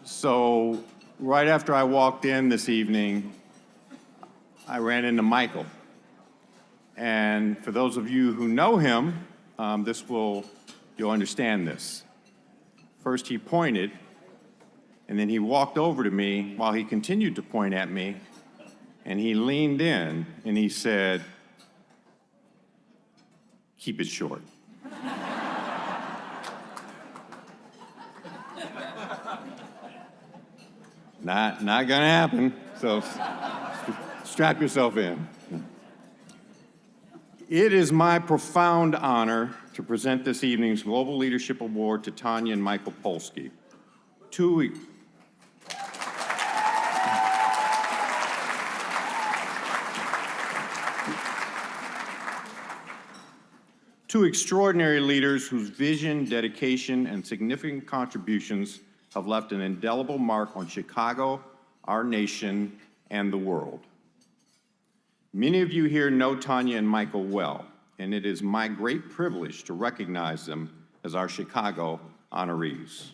So right after I walked in this evening, I ran into Michael. And for those of you who know him, you'll understand this. First he pointed, and then he walked over to me while he continued to point at me, and he leaned in and he said, "Keep it short." Not gonna happen, so strap yourself in. It is my profound honor to present this evening's Global Leadership Award to Tanya and Michael Polsky. Two extraordinary leaders whose vision, dedication, and significant contributions have left an indelible mark on Chicago, our nation, and the world. Many of you here know Tanya and Michael well, and it is my great privilege to recognize them as our Chicago honorees.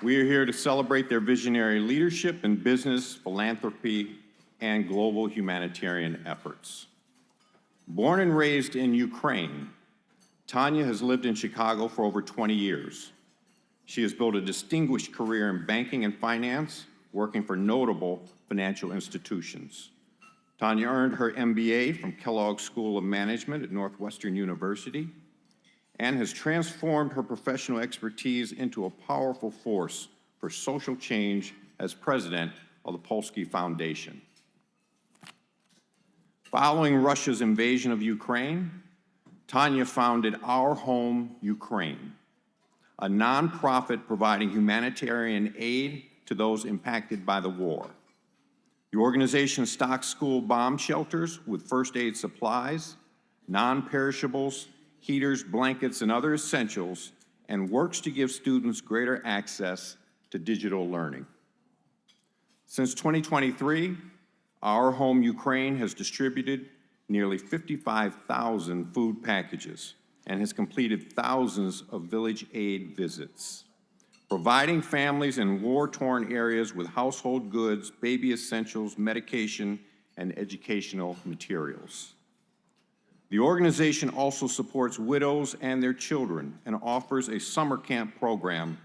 We are here to celebrate their visionary leadership in business, philanthropy, and global humanitarian efforts. Born and raised in Ukraine, Tanya has lived in Chicago for over 20 years. She has built a distinguished career in banking and finance, working for notable financial institutions. Tanya earned her MBA from Kellogg School of Management at Northwestern University and has transformed her professional expertise into a powerful force for social change as president of the Polsky Foundation. Following Russia's invasion of Ukraine, Tanya founded Our Home Ukraine, a nonprofit providing humanitarian aid to those impacted by the war. The organization stocks school bomb shelters with first aid supplies, non-perishables, heaters, blankets, and other essentials, and works to give students greater access to digital learning. Since 2023, Our Home Ukraine has distributed nearly 55,000 food packages and has completed thousands of village aid visits, providing families in war-torn areas with household goods, baby essentials, medication, and educational materials. The organization also supports widows and their children and offers a summer camp program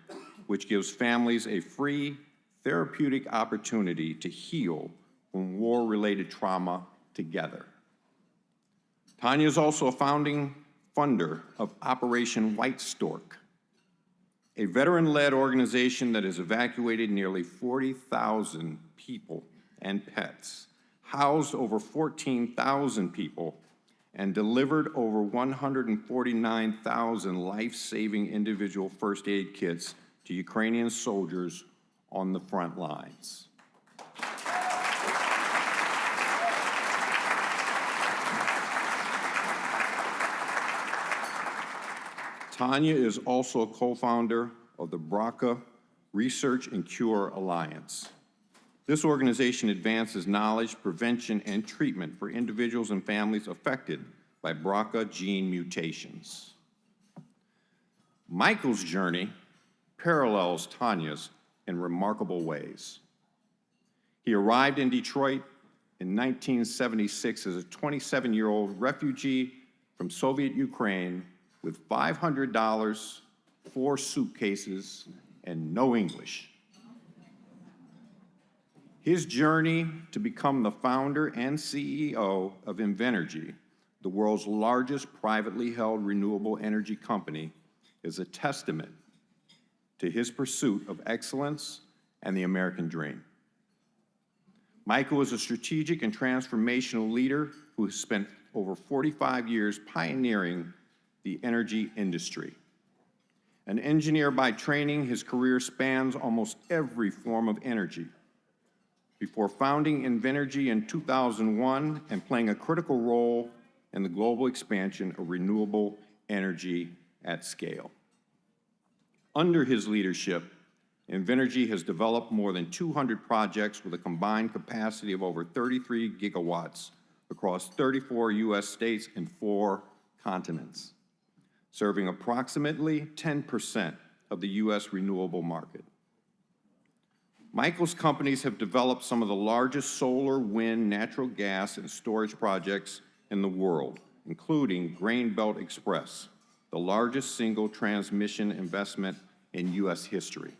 which gives families a free therapeutic opportunity to heal from war-related trauma together. Tanya is also a founding funder of Operation White Stork, a veteran-led organization that has evacuated nearly 40,000 people and pets, housed over 14,000 people, and delivered over 149,000 life-saving individual first aid kits to Ukrainian soldiers on the front lines. Tanya is also a co-founder of the BRCA Research and Cure Alliance. This organization advances knowledge, prevention, and treatment for individuals and families affected by BRCA gene mutations. Michael's journey parallels Tanya's in remarkable ways. He arrived in Detroit in 1976 as a 27-year-old refugee from Soviet Ukraine with $500, 4 suitcases, and no English. His journey to become the founder and CEO of Invenergy, the world's largest privately held renewable energy company, is a testament to his pursuit of excellence and the American dream. Michael is a strategic and transformational leader who has spent over 45 years pioneering the energy industry. An engineer by training, his career spans almost every form of energy. Before founding Invenergy in 2001 and playing a critical role in the global expansion of renewable energy at scale. Under his leadership, Invenergy has developed more than 200 projects with a combined capacity of over 33 gigawatts across 34 U.S. states and 4 continents. serving approximately 10% of the U.S. renewable market. Michael's companies have developed some of the largest solar, wind, natural gas, and storage projects in the world, including Grain Belt Express, the largest single transmission investment in U.S. history.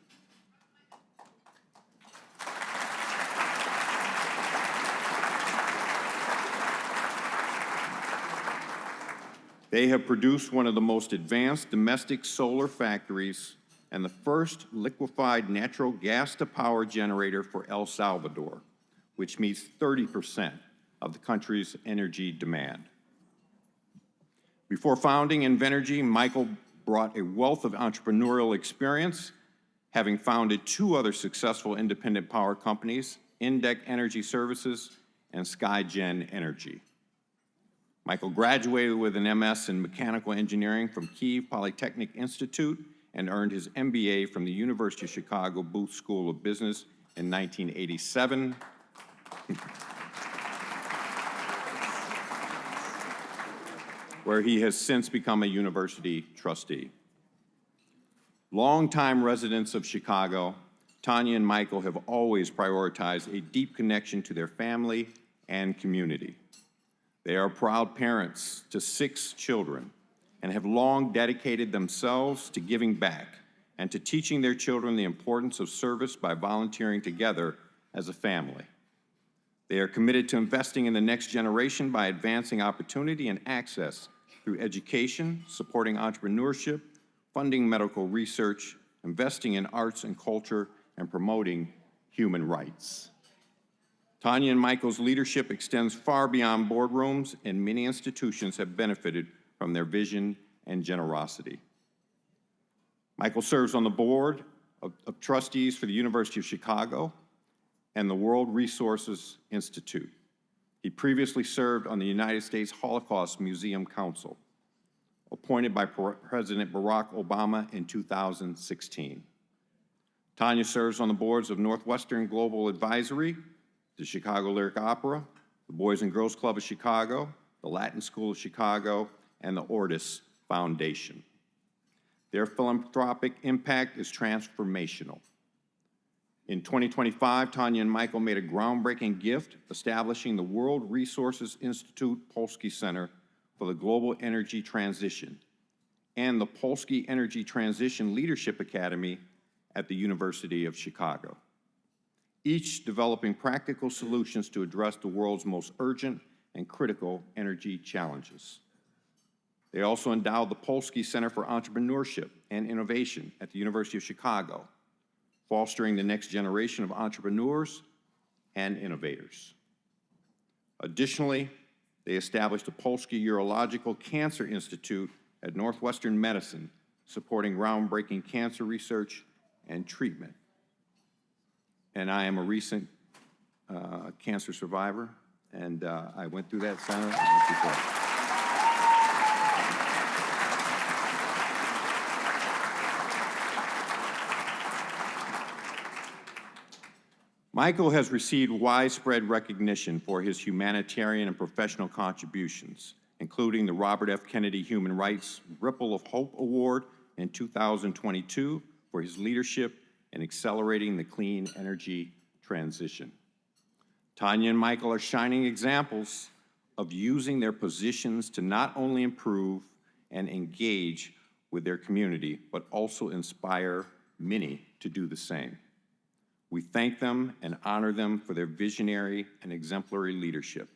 They have produced one of the most advanced domestic solar factories and the first liquefied natural gas-to-power generator for El Salvador, which meets 30% of the country's energy demand. Before founding Invenergy, Michael brought a wealth of entrepreneurial experience, having founded two other successful independent power companies, Indec Energy Services and SkyGen Energy. Michael graduated with an MS in mechanical engineering from Kiev Polytechnic Institute and earned his MBA from the University of Chicago Booth School of Business in 1987. Where he has since become a university trustee. Longtime residents of Chicago, Tanya and Michael have always prioritized a deep connection to their family and community. They are proud parents to 6 children and have long dedicated themselves to giving back and to teaching their children the importance of service by volunteering together as a family. They are committed to investing in the next generation by advancing opportunity and access through education, supporting entrepreneurship, funding medical research, investing in arts and culture, and promoting human rights. Tanya and Michael's leadership extends far beyond boardrooms, and many institutions have benefited from their vision and generosity. Michael serves on the board of trustees for the University of Chicago and the World Resources Institute. He previously served on the United States Holocaust Museum Council, appointed by President Barack Obama in 2016. Tanya serves on the boards of Northwestern Global Advisory, the Chicago Lyric Opera, the Boys and Girls Club of Chicago, the Latin School of Chicago, and the Ortis Foundation. Their philanthropic impact is transformational. In 2025, Tanya and Michael made a groundbreaking gift establishing the World Resources Institute Polsky Center for the Global Energy Transition and the Polsky Energy Transition Leadership Academy at the University of Chicago, each developing practical solutions to address the world's most urgent and critical energy challenges. They also endowed the Polsky Center for Entrepreneurship and Innovation at the University of Chicago, fostering the next generation of entrepreneurs and innovators. Additionally, they established the Polsky Urological Cancer Institute at Northwestern Medicine, supporting groundbreaking cancer research and treatment. And I am a recent cancer survivor, and I went through that center. Michael has received widespread recognition for his humanitarian and professional contributions, including the Robert F. Kennedy Human Rights Ripple of Hope Award in 2022 for his leadership in accelerating the clean energy transition. Tanya and Michael are shining examples of using their positions to not only improve and engage with their community, but also inspire many to do the same. We thank them and honor them for their visionary and exemplary leadership.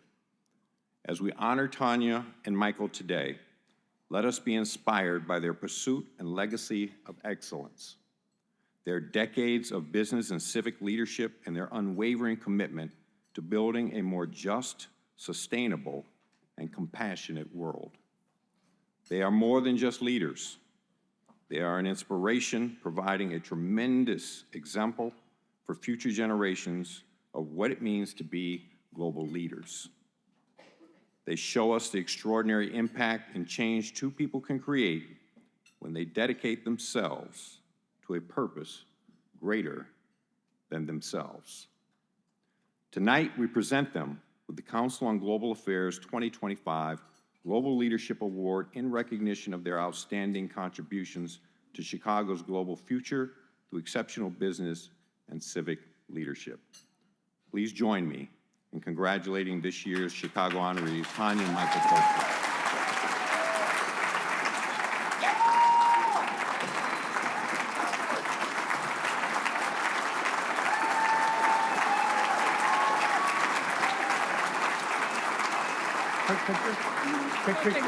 As we honor Tanya and Michael today, let us be inspired by their pursuit and legacy of excellence, their decades of business and civic leadership, and their unwavering commitment to building a more just, sustainable, and compassionate world. They are more than just leaders. They are an inspiration, providing a tremendous example for future generations of what it means to be global leaders. They show us the extraordinary impact and change two people can create when they dedicate themselves to a purpose greater than themselves. Tonight, we present them with the Council on Global Affairs 2025 Global Leadership Award in recognition of their outstanding contributions to Chicago's global future through exceptional business and civic leadership. Please join me in congratulating this year's Chicago honorees, Tanya and Michael Polsky. Quick.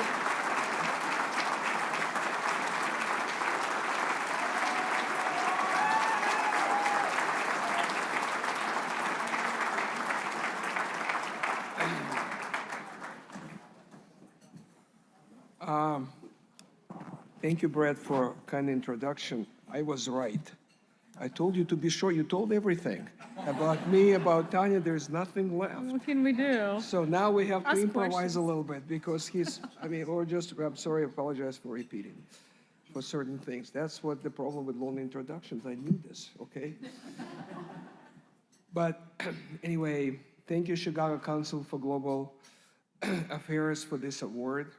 Thank you, Brad, for kind introduction. I was right. I told you to be sure. You told everything about me, about Tanya. There's nothing left. What can we do? So now we have to Ask improvise questions. a little bit because I'm sorry, I apologize for repeating for certain things. That's what the problem with long introductions. I knew this, okay? But anyway, thank you, Chicago Council for Global Affairs, for this award.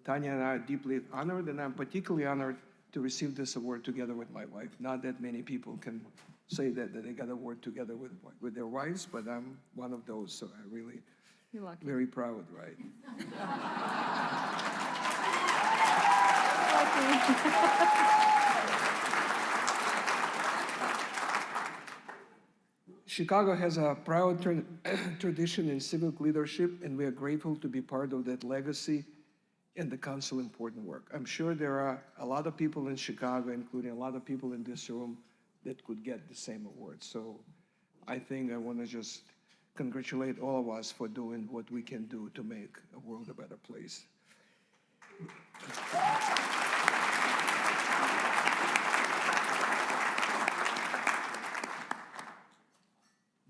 Tanya and I are deeply honored, and I'm particularly honored to receive this award together with my wife. Not that many people can say that they got an award together with their wives, but I'm one of those, so I really You're lucky. very proud, right? Chicago has a proud tradition in civic leadership, and we are grateful to be part of that legacy and the council important work. I'm sure there are a lot of people in Chicago, including a lot of people in this room, that could get the same award. So I think I want to just congratulate all of us for doing what we can do to make a world a better place.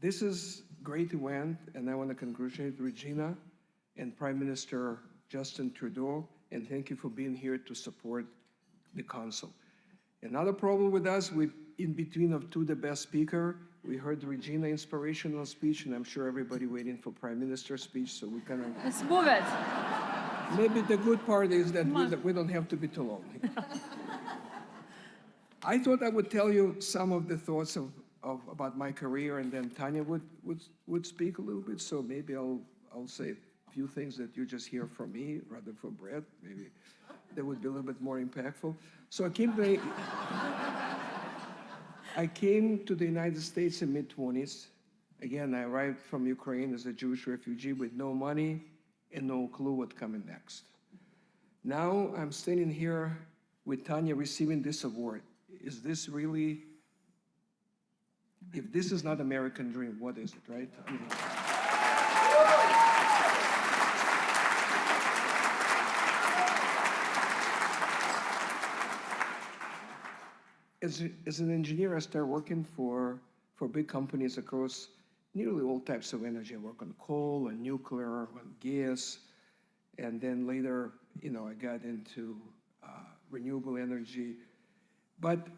This is a great event, and I want to congratulate Regina and Prime Minister Justin Trudeau, and thank you for being here to support the council. Another problem with us, in between of the best speaker, we heard Regina inspirational speech, and I'm sure everybody waiting for Prime Minister's speech, so we kind of... Let's move it. Maybe the good part is that we don't have to be too long. I thought I would tell you some of the thoughts about my career, and then Tanya would speak a little bit, so maybe I'll say few things that you just hear from me rather from Brad. Maybe that would be a little bit more impactful. So I came to the United States in mid-20s. Again, I arrived from Ukraine as a Jewish refugee with no money and no clue what's coming next. Now I'm standing here with Tanya receiving this award. Is this really, if this is not American dream, what is it, right? I mean, as an engineer, I started working for big companies across nearly all types of energy. I work on coal and nuclear, on gas, and then later, I got into renewable energy. But,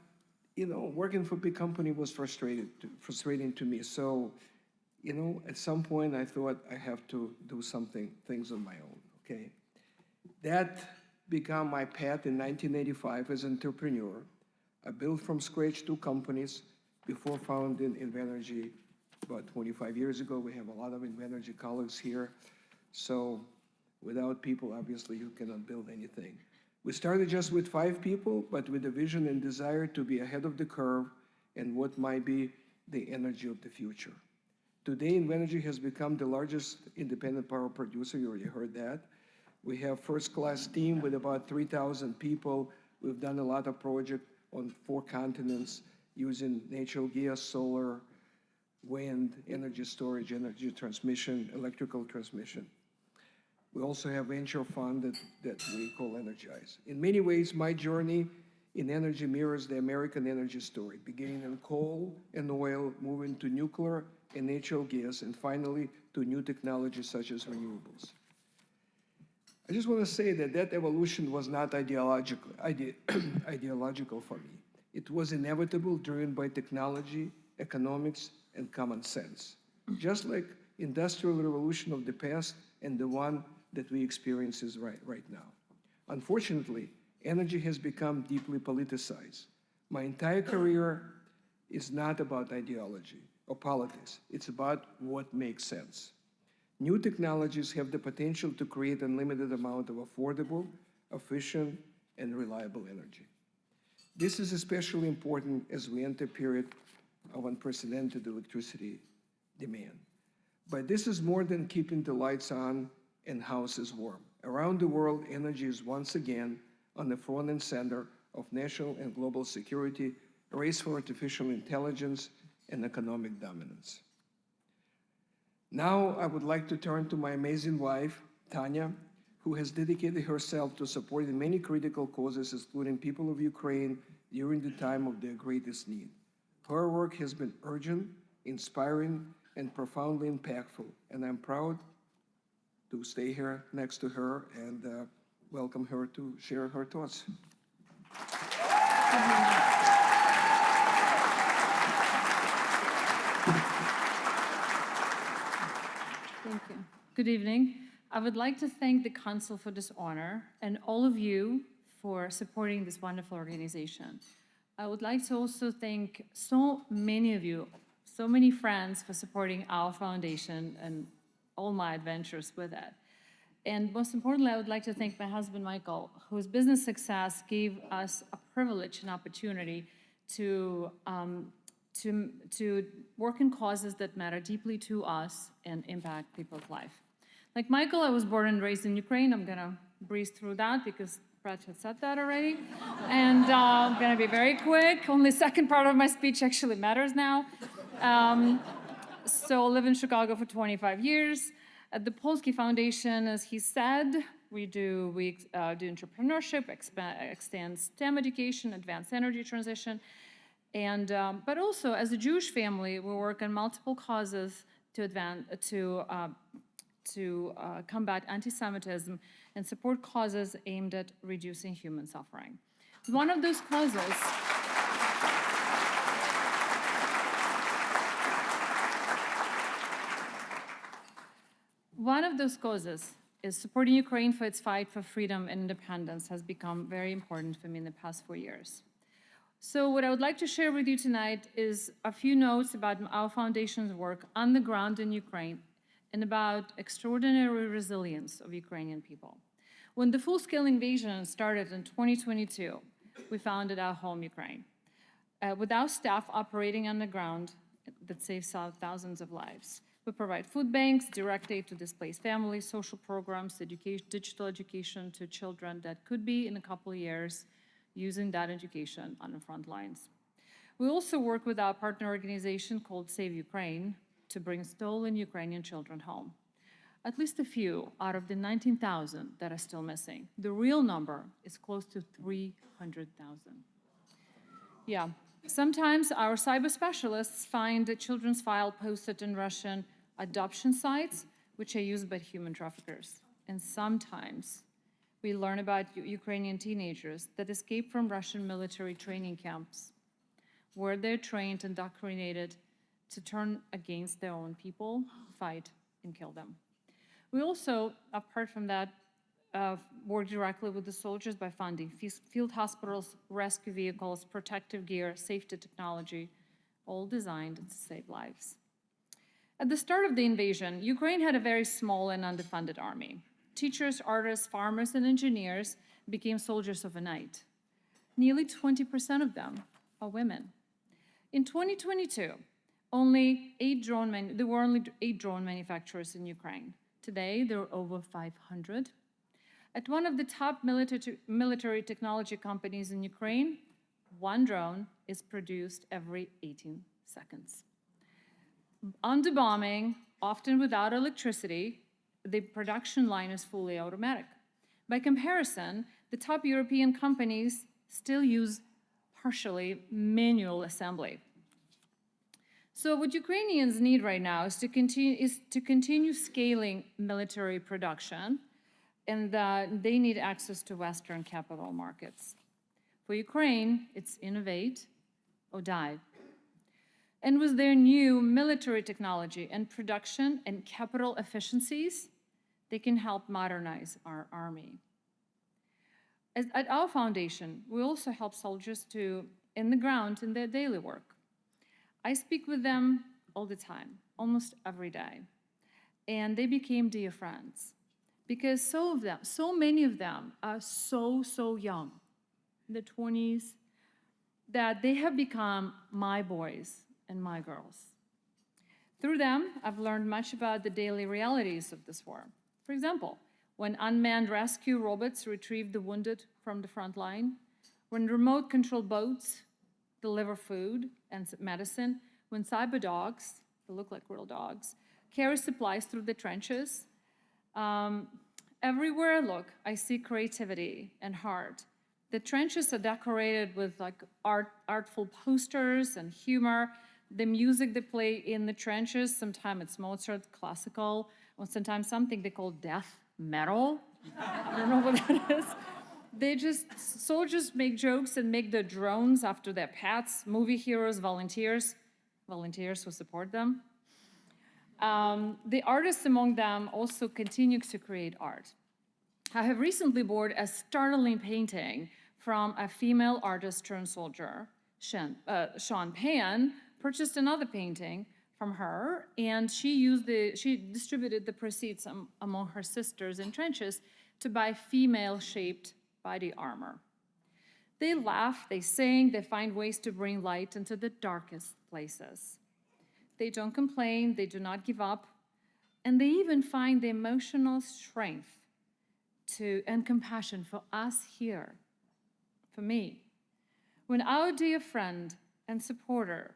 working for big company was frustrating to me. So, at some point I thought I have to do things on my own, okay? That became my path in 1985 as an entrepreneur. I built from scratch 2 companies before founding Invenergy about 25 years ago. We have a lot of Invenergy colleagues here. So without people, obviously, you cannot build anything. We started just with 5 people, but with a vision and desire to be ahead of the curve and what might be the energy of the future. Today, Invenergy has become the largest independent power producer. You already heard that. We have first-class team with about 3,000 people. We've done a lot of projects on 4 continents using natural gas, solar, wind, energy storage, energy transmission, electrical transmission. We also have venture fund that we call Energize. In many ways, my journey in energy mirrors the American energy story, beginning in coal and oil, moving to nuclear and natural gas, and finally to new technologies such as renewables. I just want to say that evolution was not ideological for me. It was inevitable, driven by technology, economics, and common sense. Just like industrial revolution of the past and the one that we experience right now. Unfortunately, energy has become deeply politicized. My entire career is not about ideology or politics. It's about what makes sense. New technologies have the potential to create unlimited amount of affordable, efficient, and reliable energy. This is especially important as we enter a period of unprecedented electricity demand. But this is more than keeping the lights on and houses warm. Around the world, energy is once again on the front and center of national and global security, a race for artificial intelligence, and economic dominance. Now, I would like to turn to my amazing wife, Tanya, who has dedicated herself to supporting many critical causes, including people of Ukraine during the time of their greatest need. Her work has been urgent, inspiring, and profoundly impactful, and I'm proud to stay here next to her and welcome her to share her thoughts. Thank you. Good evening. I would like to thank the Council for this honor and all of you for supporting this wonderful organization. I would like to also thank so many of you, so many friends for supporting our foundation and all my adventures with it. And most importantly, I would like to thank my husband, Michael, whose business success gave us a privilege and opportunity to work in causes that matter deeply to us and impact people's life. Like Michael, I was born and raised in Ukraine. I'm gonna breeze through that because Brett had said that already. And I'm gonna be very quick. Only second part of my speech actually matters now. So I live in Chicago for 25 years. At the Polsky Foundation, as he said, we do entrepreneurship, extend STEM education, advanced energy transition, and but also as a Jewish family, we work on multiple causes to combat anti-Semitism and support causes aimed at reducing human suffering. One of those causes is supporting Ukraine for its fight for freedom and independence has become very important for me in the past 4 years. So what I would like to share with you tonight is a few notes about our foundation's work on the ground in Ukraine and about extraordinary resilience of Ukrainian people. When the full-scale invasion started in 2022, we founded our home, Ukraine, with our staff operating on the ground that saves thousands of lives. We provide food banks, direct aid to displaced families, social programs, digital education to children that could be in a couple of years using that education on the front lines. We also work with our partner organization called Save Ukraine to bring stolen Ukrainian children home. At least a few out of the 19,000 that are still missing. The real number is close to 300,000. Yeah, sometimes our cyber specialists find a children's file posted in Russian adoption sites, which are used by human traffickers. And sometimes we learn about Ukrainian teenagers that escape from Russian military training camps, where they're trained and indoctrinated to turn against their own people, fight, and kill them. We also, apart from that, work directly with the soldiers by funding field hospitals, rescue vehicles, protective gear, safety technology, all designed to save lives. At the start of the invasion, Ukraine had a very small and underfunded army. Teachers, artists, farmers, and engineers became soldiers overnight. Nearly 20% of them are women. In 2022, there were only 8 drone manufacturers in Ukraine. Today, there are over 500. At one of the top military technology companies in Ukraine, one drone is produced every 18 seconds. Under bombing, often without electricity, the production line is fully automatic. By comparison, the top European companies still use partially manual assembly. So what Ukrainians need right now is to continue scaling military production, and they need access to Western capital markets. For Ukraine, it's innovate or die. And with their new military technology and production and capital efficiencies, They can help modernize our army. At our foundation, we also help soldiers in the ground in their daily work. I speak with them all the time, almost every day. And they became dear friends because so many of them are so young, in their 20s, that they have become my boys and my girls. Through them, I've learned much about the daily realities of this war. For example, when unmanned rescue robots retrieve the wounded from the front line, when remote control boats deliver food and medicine, when cyber dogs, they look like real dogs, carry supplies through the trenches. Everywhere I look, I see creativity and heart. The trenches are decorated with like artful posters and humor. The music they play in the trenches, sometimes it's Mozart, classical, or sometimes something they call death metal. I don't know what that is. Soldiers make jokes and make their drones after their pets, movie heroes, volunteers who support them. The artists among them also continue to create art. I have recently bought a startling painting from a female artist turned soldier, Sean Pan, purchased another painting from her, and she distributed the proceeds among her sisters in trenches to buy female-shaped body armor. They laugh, they sing, they find ways to bring light into the darkest places. They don't complain, they do not give up, and they even find the emotional strength and compassion for us here, for me. When our dear friend and supporter,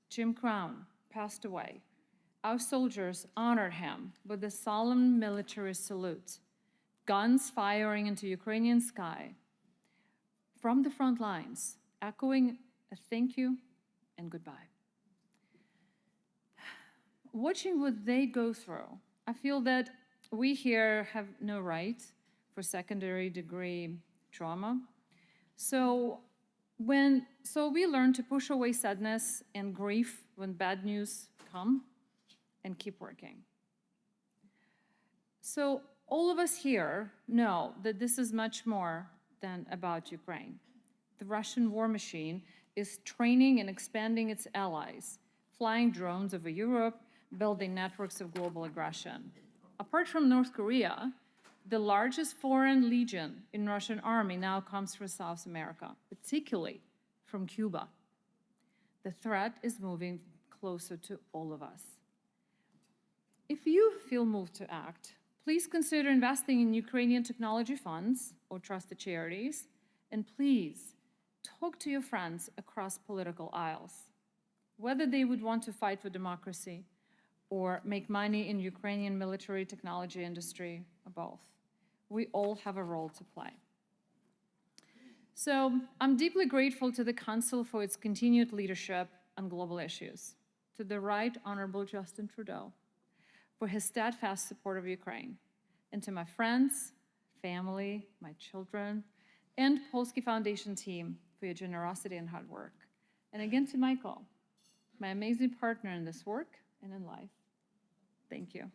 Jim Crown, passed away, our soldiers honored him with a solemn military salute, guns firing into Ukrainian sky from the front lines, echoing a thank you and goodbye. Watching what they go through, I feel that we here have no right for secondary degree trauma. So we learn to push away sadness and grief when bad news come and keep working. So all of us here know that this is much more than about Ukraine. The Russian war machine is training and expanding its allies, flying drones over Europe, building networks of global aggression. Apart from North Korea, the largest foreign legion in Russian army now comes from South America, particularly from Cuba. The threat is moving closer to all of us. If you feel moved to act, please consider investing in Ukrainian technology funds or trusted charities, and please talk to your friends across political aisles, whether they would want to fight for democracy or make money in Ukrainian military technology industry, or both. We all have a role to play. So I'm deeply grateful to the Council for its continued leadership on global issues, to the Right Honorable Justin Trudeau for his steadfast support of Ukraine, and to my friends, family, my children, and Polsky Foundation team for your generosity and hard work. And again to Michael, my amazing partner in this work and in life. Thank you.